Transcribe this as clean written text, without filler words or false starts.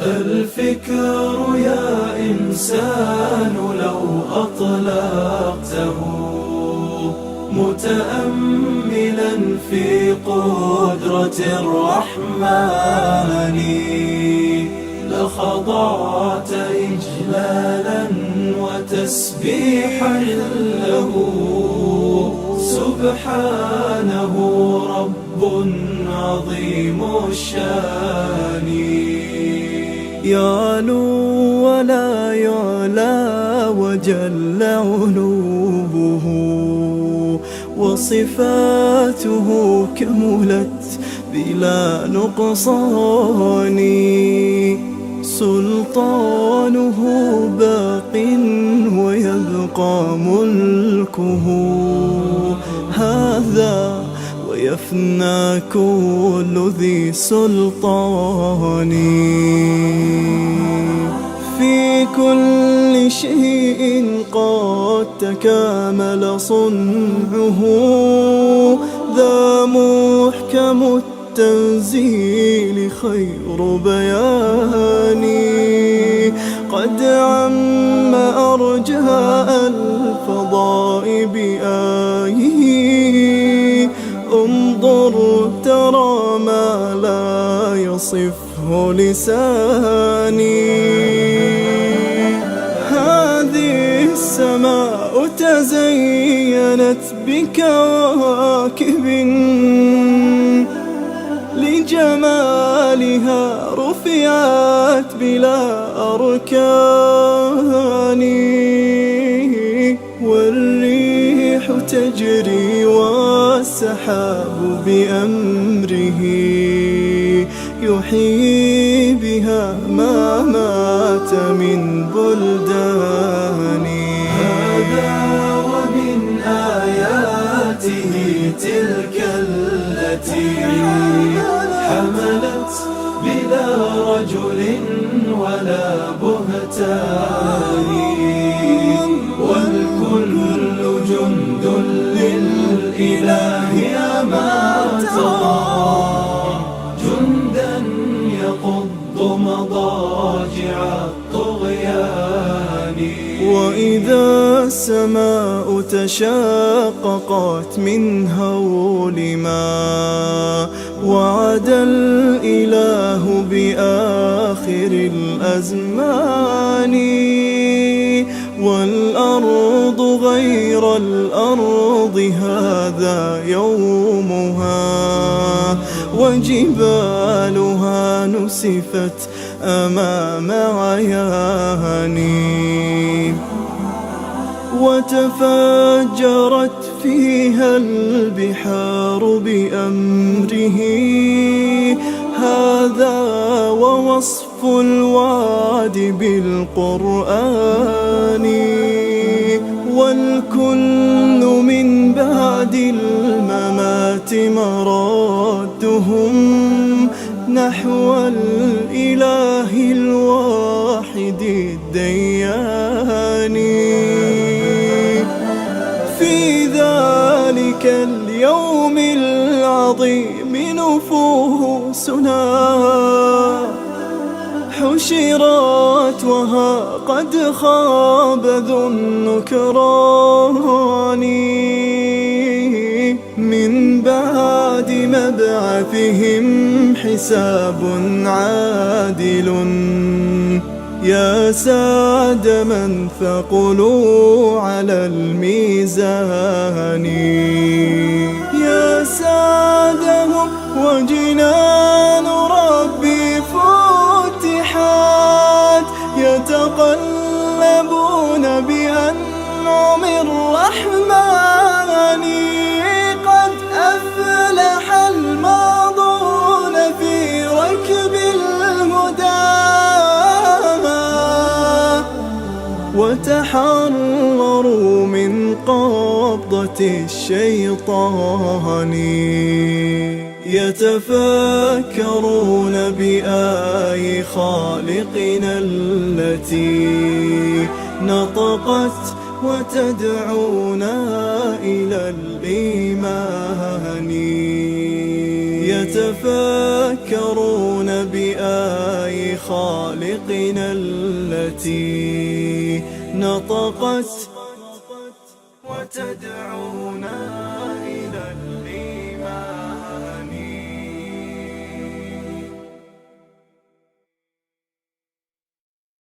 الفكر يا إنسان لو أطلقته متأملا في قدرة الرحمن لخضعت إجلالا وتسبيحا له سبحانه رب عظيم الشان يعلو ولا يعلى وجل علوه وصفاته كملت بلا نقصان سلطانه باق ويبقى ملكه هذا ويفنى كل ذي سلطان في كل شيء قد تكامل صنعه ذا محكم التنزيل خير بيان قد عم أرجاء الفضاء بآيه انظر ترى ما لا يصفه لساني هذه السماء تزينت بكواكب لجمالها رفعت بلا أركان والريح تجري والسحاب بأمره يحيي بها ما مات من بلدان هذا ومن آياته تلك التي حملت بلا رجل ولا بهتان والكل جند للإله ما ترى جندا يقض مضاجع الطغيان وإذا السماء تشاققت من هول ما وعد الإله بآخر الأزمان والأرض غير الأرض هذا يومها وجبالها نسفت أمام عياني وتفجرت فيها البحار بأمره هذا ووصف الوعد بالقرآن والكل من بعد الممات مرادهم نحو الإله الواحد الديان في ذلك اليوم العظيم نفوسنا حشرت وها قد خاب ذو النكران من بعد مبعثهم حساب عادل يا سعد من ثقلوا على الميزان يا سعدهم وجنان ربي فتحت يتقلبون بأنعم الرحمن قد أفلح الماضون في ركب الهدى وتحرروا من قبضة الشيطان يتفكرون بآي خالقنا التي نطقت وتدعونا إلى الإيمان يتفكرون بآي خالقنا التي نطقت وتدعونا